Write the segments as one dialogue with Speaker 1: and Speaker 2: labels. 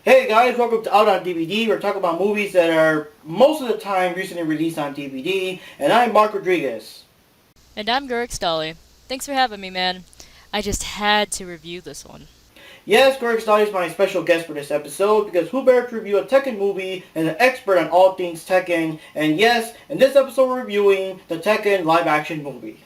Speaker 1: Hey guys, welcome to Out on DVD. We're talking about movies that are most of the time recently released on DVD, and I'm Mark Rodriguez.
Speaker 2: And I'm Gurk Stolly. Thanks for having me, man. I just had to review this one.
Speaker 1: Yes, Greg Stott is my special guest for this episode because who better to review a Tekken movie and an expert on all things Tekken? And yes, in this episode we're reviewing the Tekken live action movie.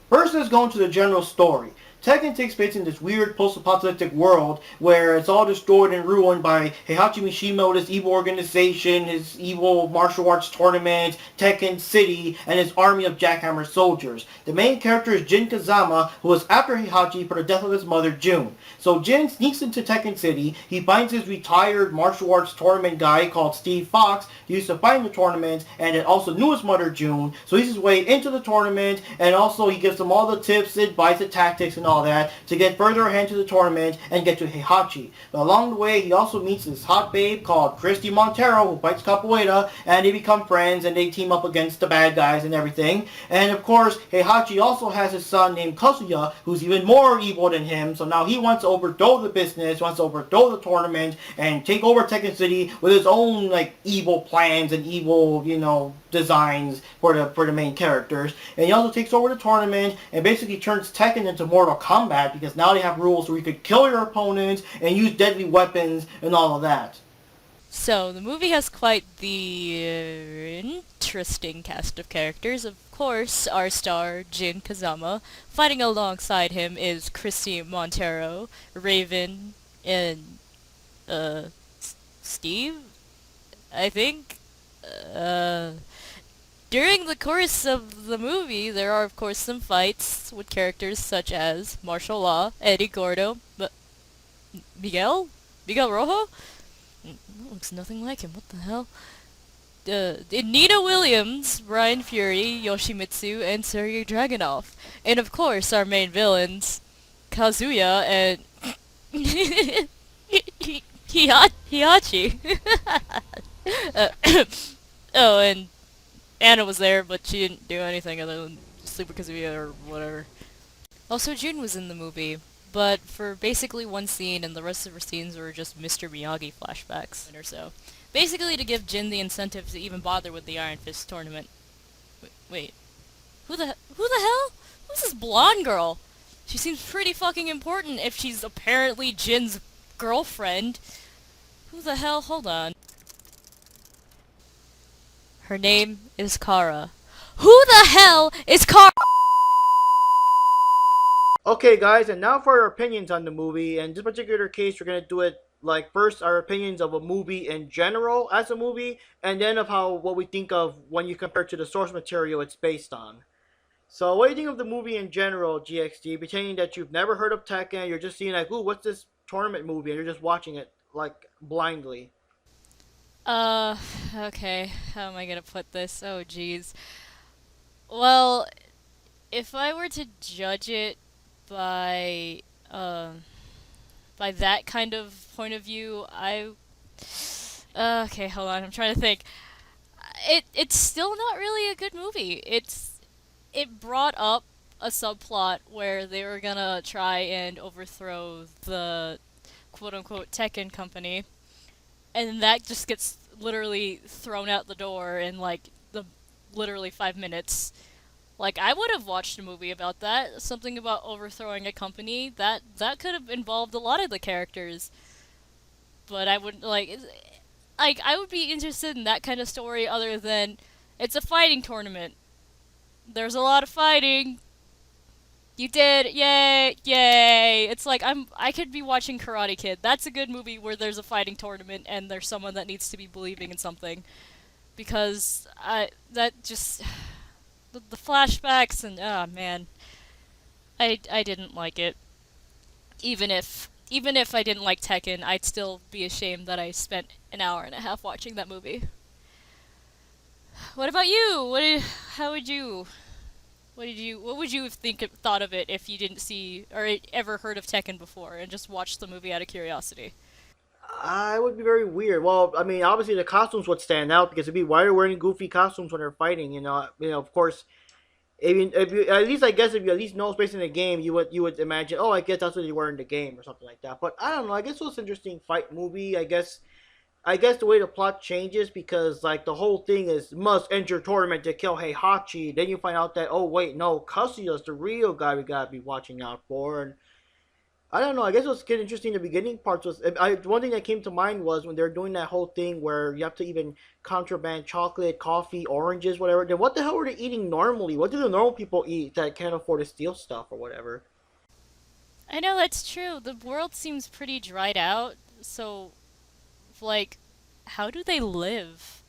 Speaker 1: First, let's go into the general story. Tekken takes place in this weird post-apocalyptic world where it's all destroyed and ruined by Heihachi Mishima with his evil organization, his evil martial arts tournament, Tekken City, and his army of jackhammer soldiers. The main character is Jin Kazama, who was after Heihachi for the death of his mother, June. So Jin sneaks into Tekken City. He finds his retired martial arts tournament guy called Steve Fox, who used to fight in the tournament, and it also knew his mother, June. So he's his way into the tournament, and also he gives them all the tips, advice, the tactics, and all that to get further ahead to the tournament and get to Heihachi. But along the way, he also meets this hot babe called Christy Montero, who fights capoeira, and they become friends, and they team up against the bad guys and everything. And of course, Heihachi also has his son named Kazuya, who's even more evil than him, so now he wants to overthrow the business, wants to overthrow the tournament, and take over Tekken City with his own, like, evil plans and evil, designs for the main characters. And he also takes over the tournament and basically turns Tekken into Mortal Kombat because now they have rules where you could kill your opponents and use deadly weapons and all of that.
Speaker 2: So, the movie has quite the interesting cast of characters. Of course, our star, Jin Kazama. Fighting alongside him is Christy Montero, Raven, and, Steve? I think? Uh, During the course of the movie, there are of course some fights with characters such as Martial Law, Eddie Gordo, Miguel Rojo? Looks nothing like him. What the hell? Nina Williams, Ryan Fury, Yoshimitsu, and Sergei Dragunov. And of course, our main villains, Kazuya and Hiachi. uh, oh, and Anna was there, but she didn't do anything other than sleep with Kazuya or whatever. Also, June was in the movie, but for basically one scene, and the rest of her scenes were just Mr. Miyagi flashbacks or so. Basically, to give Jin the incentive to even bother with the Iron Fist tournament. Wait, who the hell? Who's this blonde girl? She seems pretty fucking important if she's apparently Jin's girlfriend. Who the hell? Hold on. Her name is Kara. Who the hell is Kara?
Speaker 1: Okay, guys, and now for our opinions on the movie. In this particular case, we're gonna do it like first our opinions of a movie in general as a movie, and then of how what we think of when you compare it to the source material it's based on. So, what do you think of the movie in general, GXD? Pretending that you've never heard of Tekken, you're just seeing like, ooh, what's this tournament movie, and you're just watching it like blindly.
Speaker 2: Uh, okay. How am I gonna put this? Oh, jeez. Well, if I were to judge it by, by that kind of point of view, okay, hold on. I'm trying to think. It's still not really a good movie. It brought up a subplot where they were gonna try and overthrow the quote unquote Tekken company, and that just gets literally thrown out the door in like the literally 5 minutes. Like I would have watched a movie about that, something about overthrowing a company. That could have involved a lot of the characters, but I wouldn't like I would be interested in that kind of story other than it's a fighting tournament. There's a lot of fighting. You did, yay, yay! It's like I could be watching Karate Kid. That's a good movie where there's a fighting tournament and there's someone that needs to be believing in something. Because I that just the flashbacks and oh man, I didn't like it. Even if I didn't like Tekken, I'd still be ashamed that I spent an hour and a half watching that movie. What about you? How would you what would you have thought of it if you didn't see or ever heard of Tekken before and just watched the movie out of curiosity?
Speaker 1: It would be very weird. Well, I mean, obviously the costumes would stand out because it'd be why are they wearing goofy costumes when they're fighting? Of course, If you at least I guess if you at least know space in the game, you would imagine, oh, I guess that's what you were in the game or something like that. But I don't know. I guess it was an interesting fight movie. I guess the way the plot changes because like the whole thing is must enter tournament to kill Heihachi. Then you find out that, oh wait, no, Kazuya's the real guy we gotta be watching out for. And I don't know. I guess it was kind of interesting. The beginning parts was one thing that came to mind was when they're doing that whole thing where you have to even contraband chocolate, coffee, oranges, whatever. Then what the hell were they eating normally? What do the normal people eat that can't afford to steal stuff or whatever?
Speaker 2: I know that's true. The world seems pretty dried out, so like how do they live?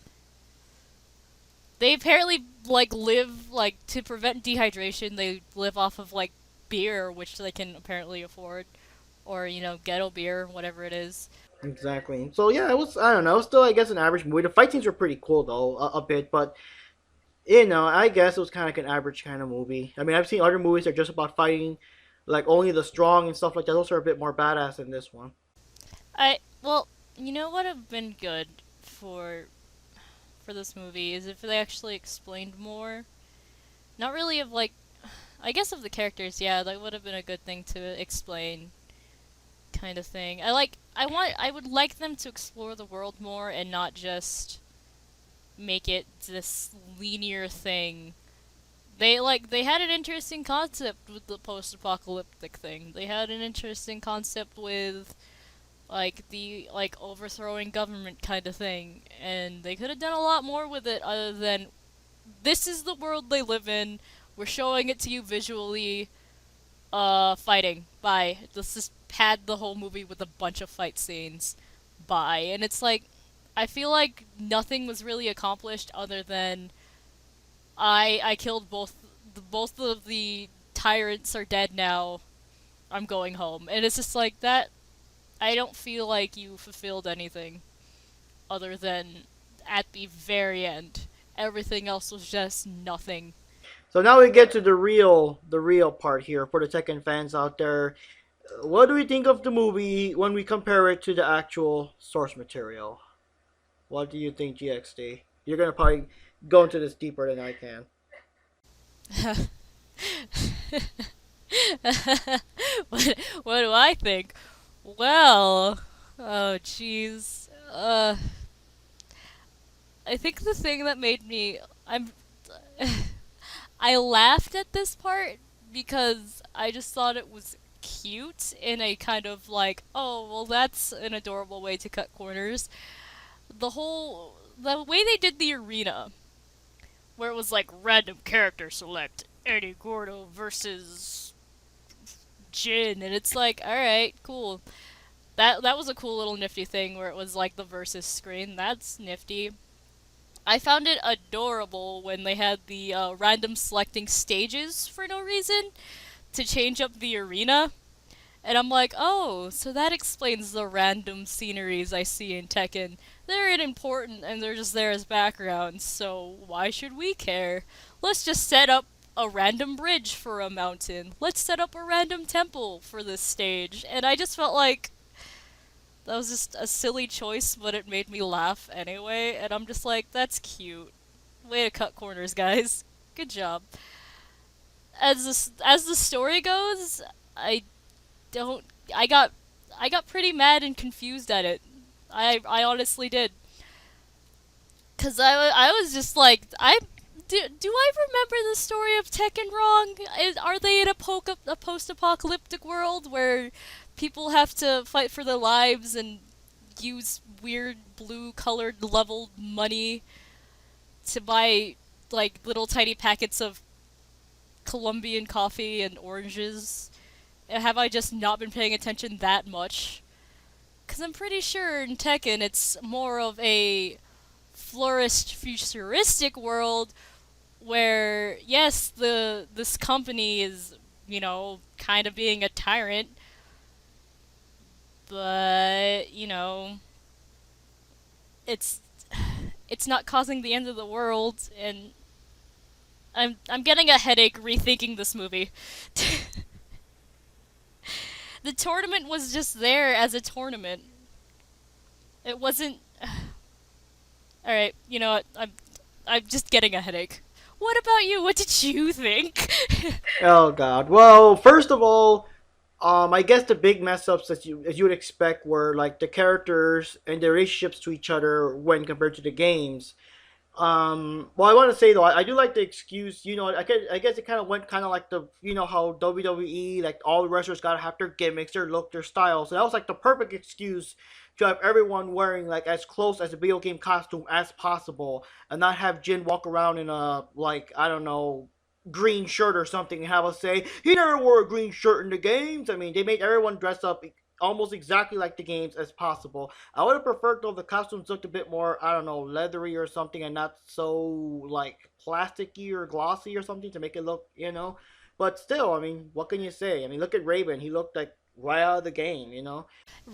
Speaker 2: They apparently like live like to prevent dehydration, they live off of like beer which they can apparently afford or ghetto beer, whatever it is.
Speaker 1: Exactly. So yeah, it was. I don't know. Still, I guess an average movie. The fight scenes were pretty cool though, a bit, but I guess it was kind of like an average kind of movie. I mean, I've seen other movies that are just about fighting, like only the strong and stuff like that. Those are a bit more badass than this one.
Speaker 2: I well, you know what have been good for for this movie is if they actually explained more. Not really of like I guess of the characters, yeah, that would have been a good thing to explain kind of thing. I would like them to explore the world more and not just make it this linear thing. They had an interesting concept with the post-apocalyptic thing. They had an interesting concept with like the like overthrowing government kind of thing, and they could have done a lot more with it other than this is the world they live in. We're showing it to you visually. Fighting. Bye. Let's just pad the whole movie with a bunch of fight scenes. Bye. And it's like, I feel like nothing was really accomplished other than I killed both of the tyrants are dead now. I'm going home. And it's just like that. I don't feel like you fulfilled anything other than at the very end. Everything else was just nothing.
Speaker 1: So now we get to the real part here for the Tekken fans out there. What do we think of the movie when we compare it to the actual source material? What do you think, GXD? You're gonna probably go into this deeper than I can.
Speaker 2: what do I think? Well, oh jeez. I think the thing that made me I laughed at this part because I just thought it was cute in a kind of like, oh, well that's an adorable way to cut corners. The way they did the arena where it was like random character select Eddie Gordo versus Jin, and it's like, all right, cool. That was a cool little nifty thing where it was like the versus screen. That's nifty. I found it adorable when they had the random selecting stages for no reason to change up the arena. And I'm like, oh, so that explains the random sceneries I see in Tekken. They're unimportant and they're just there as backgrounds, so why should we care? Let's just set up a random bridge for a mountain. Let's set up a random temple for this stage. And I just felt like that was just a silly choice, but it made me laugh anyway, and I'm just like, that's cute. Way to cut corners, guys. Good job. As the story goes, I don't I got pretty mad and confused at it. I honestly did. Cuz I was just like do I remember the story of Tekken wrong? Are they in a post-apocalyptic world where people have to fight for their lives and use weird blue-colored leveled money to buy like little tiny packets of Colombian coffee and oranges? Have I just not been paying attention that much? Because I'm pretty sure in Tekken it's more of a flourished futuristic world where yes, the this company is, kind of being a tyrant, but, it's it's not causing the end of the world, and I'm getting a headache rethinking this movie. The tournament was just there as a tournament. It wasn't. All right, you know what? I'm just getting a headache. What about you? What did you think?
Speaker 1: Oh God. Well, first of all, I guess the big mess ups as you would expect were like the characters and their relationships to each other when compared to the games. Well, I want to say though, I do like the excuse. I guess it kind of went kind of like the how WWE like all the wrestlers gotta have their gimmicks, their look, their style. So that was like the perfect excuse to have everyone wearing like as close as a video game costume as possible, and not have Jin walk around in a like I don't know green shirt or something and have us say he never wore a green shirt in the games. I mean, they made everyone dress up almost exactly like the games as possible. I would have preferred though if the costumes looked a bit more, I don't know, leathery or something and not so like plasticky or glossy or something to make it look. But still, I mean, what can you say? I mean, look at Raven. He looked like right out of the game.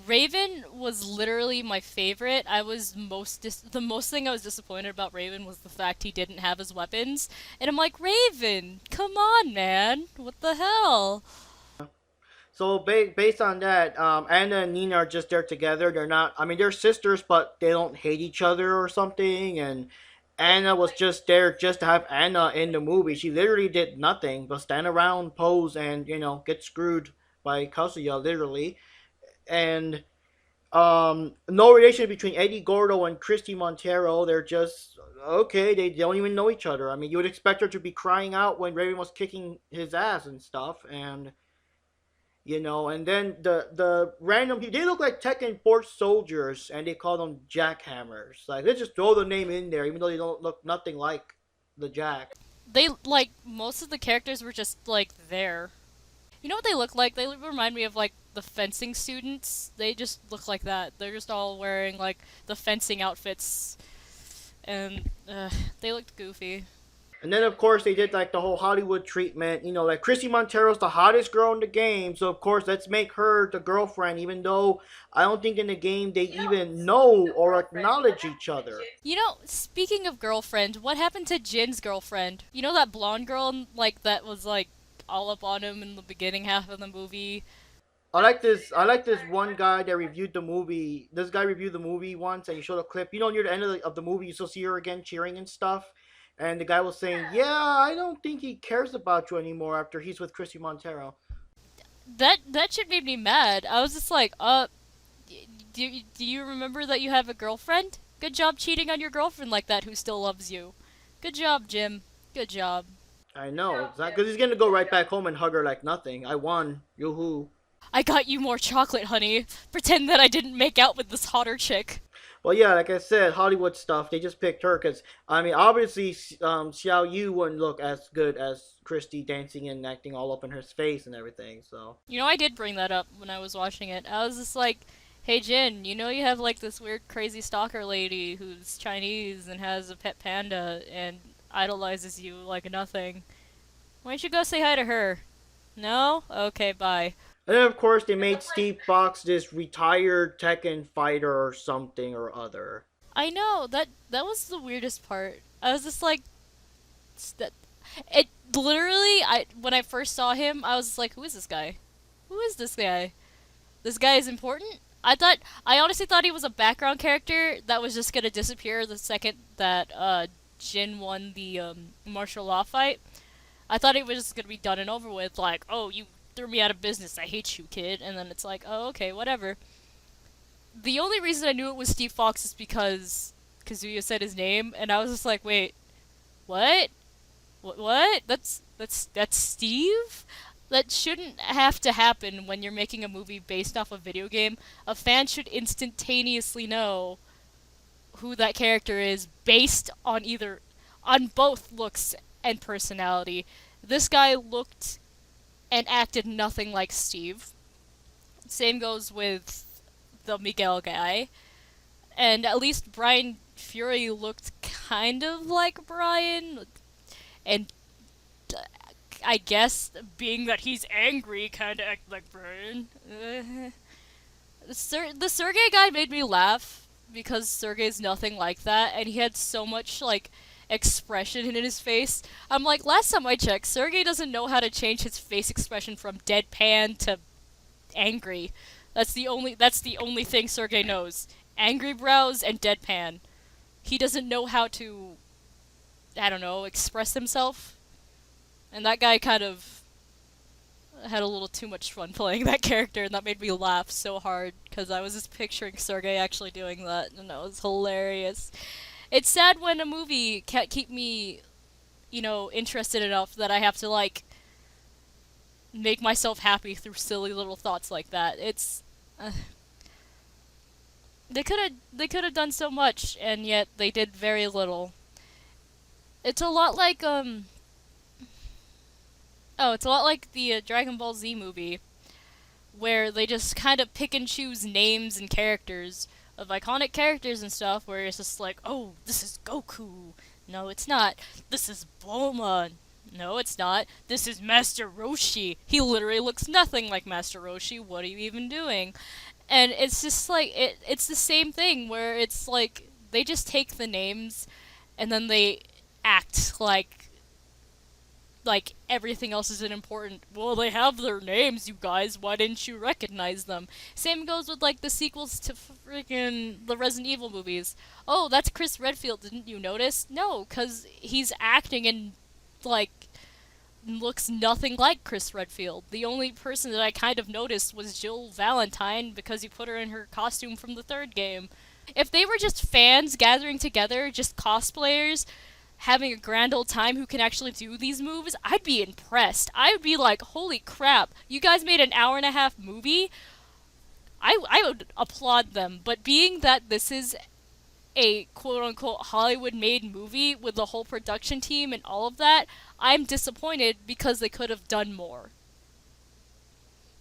Speaker 2: Raven was literally my favorite. The most thing I was disappointed about Raven was the fact he didn't have his weapons. And I'm like, Raven, come on, man. What the hell?
Speaker 1: So based on that, Anna and Nina are just there together. They're not. I mean, they're sisters, but they don't hate each other or something. And Anna was just there just to have Anna in the movie. She literally did nothing but stand around, pose, and get screwed by Kazuya literally. And no relation between Eddie Gordo and Christy Montero. They're just okay. They don't even know each other. I mean, you would expect her to be crying out when Raven was kicking his ass and stuff, and then the random people, they look like Tekken 4 soldiers, and they call them jackhammers. Like, let's just throw the name in there, even though they don't look nothing like the Jack.
Speaker 2: They, like, most of the characters were just, like, there. You know what they look like? They remind me of, like, the fencing students. They just look like that. They're just all wearing, like, the fencing outfits. And, they looked goofy.
Speaker 1: And then, of course, they did like the whole Hollywood treatment. Like Chrissy Montero's the hottest girl in the game, so of course, let's make her the girlfriend, even though I don't think in the game they even know or acknowledge each other.
Speaker 2: You know, speaking of girlfriend, what happened to Jin's girlfriend? You know that blonde girl, like, that was, like, all up on him in the beginning half of the movie?
Speaker 1: I like this. I like this one guy that reviewed the movie. This guy reviewed the movie once, and he showed a clip. Near the end of the movie, you still see her again cheering and stuff. And the guy was saying, "Yeah, I don't think he cares about you anymore after he's with Chrissy Montero."
Speaker 2: That shit made me mad. I was just like, do you remember that you have a girlfriend? Good job cheating on your girlfriend like that who still loves you. Good job, Jim. Good job.
Speaker 1: I know, exactly. Because he's gonna go right back home and hug her like nothing. I won. Yoo-hoo.
Speaker 2: I got you more chocolate, honey. Pretend that I didn't make out with this hotter chick.
Speaker 1: Well, yeah, like I said, Hollywood stuff. They just picked her because I mean, obviously, Xiao Yu wouldn't look as good as Christy dancing and acting all up in her face and everything. So
Speaker 2: You know, I did bring that up when I was watching it. I was just like, hey, Jin, you know you have like this weird, crazy stalker lady who's Chinese and has a pet panda and idolizes you like nothing. Why don't you go say hi to her? No? Okay, bye.
Speaker 1: and then of course they made Steve Fox this retired Tekken fighter or something or other.
Speaker 2: I know that was the weirdest part. I was just like, that. It literally. I when I first saw him, I was just like, who is this guy? Who is this guy? This guy is important. I honestly thought he was a background character that was just gonna disappear the second that Jin won the martial law fight. I thought it was just gonna be done and over with. Like, oh, you threw me out of business. I hate you, kid. And then it's like, oh, okay, whatever. The only reason I knew it was Steve Fox is because Kazuya said his name, and I was just like, wait, what? What? That's Steve? That shouldn't have to happen when you're making a movie based off a video game. A fan should instantaneously know who that character is based on both looks and personality. This guy looked and acted nothing like Steve. Same goes with the Miguel guy. And at least Brian Fury looked kind of like Brian, and I guess being that he's angry, kind of act like Brian. The Sergey guy made me laugh because Sergey's nothing like that, and he had so much like expression in his face. I'm like, last time I checked, Sergey doesn't know how to change his face expression from deadpan to angry. That's the only thing Sergey knows. Angry brows and deadpan. He doesn't know how to I don't know, express himself. And that guy kind of had a little too much fun playing that character, and that made me laugh so hard because I was just picturing Sergey actually doing that, and that was hilarious. It's sad when a movie can't keep me, interested enough that I have to like make myself happy through silly little thoughts like that. It's they could have done so much, and yet they did very little. It's a lot like it's a lot like the Dragon Ball Z movie where they just kind of pick and choose names and characters of iconic characters and stuff where it's just like, "Oh, this is Goku." No, it's not. This is Bulma. No, it's not. This is Master Roshi. He literally looks nothing like Master Roshi. What are you even doing? And it's just like it's the same thing where it's like they just take the names and then they act like everything else isn't important. Well, they have their names, you guys. Why didn't you recognize them? Same goes with like the sequels to freaking the Resident Evil movies. Oh, that's Chris Redfield. Didn't you notice? No, cuz he's acting and like looks nothing like Chris Redfield. The only person that I kind of noticed was Jill Valentine because you put her in her costume from the third game. If they were just fans gathering together, just cosplayers having a grand old time who can actually do these moves, I'd be impressed. I would be like, holy crap, you guys made an hour and a half movie? I would applaud them. But being that this is a quote unquote Hollywood made movie with the whole production team and all of that, I'm disappointed because they could have done more.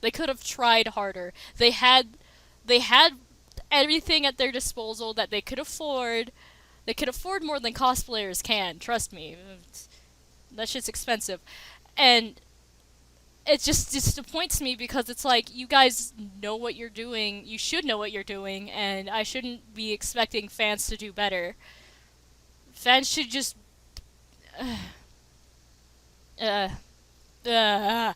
Speaker 2: They could have tried harder. They had everything at their disposal that they could afford. They could afford more than cosplayers can, trust me. That shit's expensive. And it just disappoints me because it's like you guys know what you're doing. You should know what you're doing, and I shouldn't be expecting fans to do better. Fans should just uh uh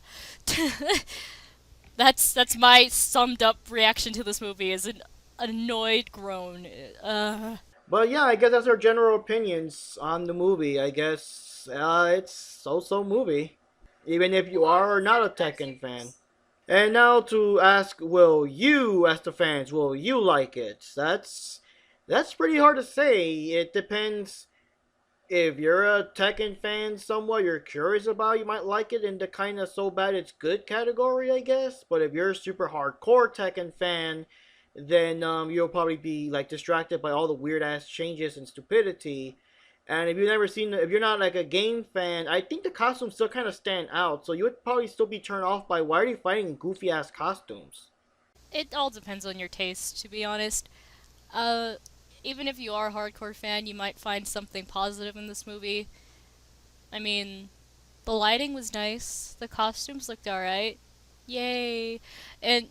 Speaker 2: that's my summed up reaction to this movie is an annoyed groan.
Speaker 1: But yeah, I guess that's our general opinions on the movie. I guess it's so-so movie, even if you are not a Tekken fan. And now to ask, will you, as the fans, will you like it? That's pretty hard to say. It depends. If you're a Tekken fan somewhat, you're curious about, you might like it in the kind of so bad it's good category, I guess. But if you're a super hardcore Tekken fan, then you'll probably be like distracted by all the weird ass changes and stupidity. And if you're not like a game fan, I think the costumes still kind of stand out. So you would probably still be turned off by why are they fighting in goofy ass costumes?
Speaker 2: It all depends on your taste, to be honest. Uh, Even if you are a hardcore fan, you might find something positive in this movie. I mean, the lighting was nice, the costumes looked alright. Yay. And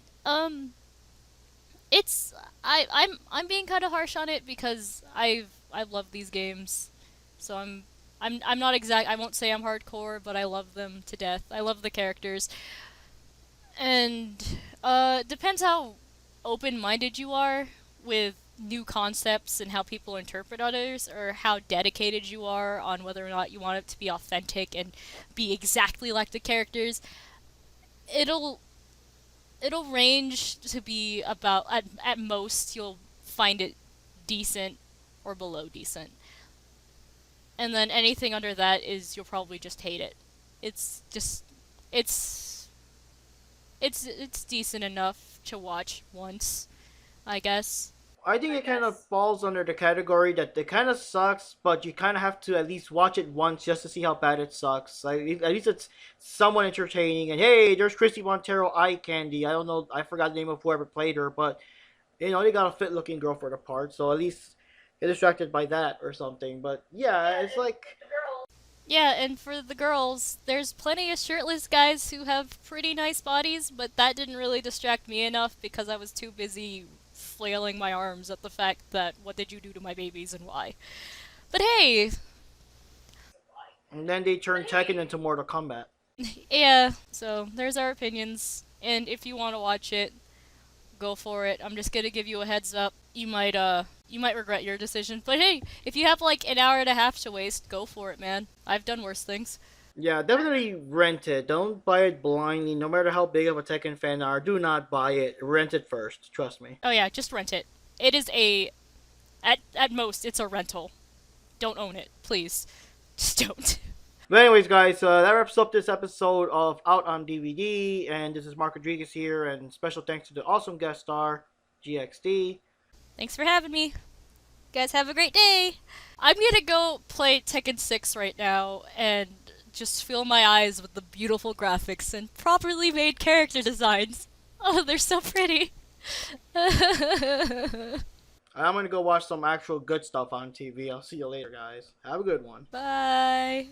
Speaker 2: it's I'm being kind of harsh on it because I've loved these games. So I'm not exact I won't say I'm hardcore, but I love them to death. I love the characters. And depends how open-minded you are with new concepts and how people interpret others, or how dedicated you are on whether or not you want it to be authentic and be exactly like the characters. It'll it'll range to be about at most you'll find it decent or below decent. And then anything under that is you'll probably just hate it. It's just it's it's decent enough to watch once, I guess.
Speaker 1: I think it kind of falls under the category that it kind of sucks, but you kind of have to at least watch it once just to see how bad it sucks. At least it's somewhat entertaining. And hey, there's Christy Montero eye candy. I don't know, I forgot the name of whoever played her, but they got a fit looking girl for the part, so at least get distracted by that or something. But yeah, it's like
Speaker 2: Yeah, and for the girls, there's plenty of shirtless guys who have pretty nice bodies, but that didn't really distract me enough because I was too busy flailing my arms at the fact that what did you do to my babies and why. But hey,
Speaker 1: and then they turn Tekken into Mortal Kombat.
Speaker 2: yeah, so there's our opinions. And if you want to watch it, go for it. I'm just gonna give you a heads up. you might regret your decision. But hey, if you have like an hour and a half to waste, go for it, man. I've done worse things.
Speaker 1: Yeah, definitely rent it. Don't buy it blindly. No matter how big of a Tekken fan you are, do not buy it. Rent it first. Trust me.
Speaker 2: Oh yeah, just rent it. It is a at most it's a rental. Don't own it, please. Just don't.
Speaker 1: But anyways, guys, that wraps up this episode of Out on DVD. And this is Mark Rodriguez here. And special thanks to the awesome guest star, GXD.
Speaker 2: Thanks for having me. Guys, have a great day. I'm gonna go play Tekken 6 right now and just fill my eyes with the beautiful graphics and properly made character designs. Oh, they're so pretty.
Speaker 1: I'm gonna go watch some actual good stuff on TV. I'll see you later, guys. Have a good one.
Speaker 2: Bye.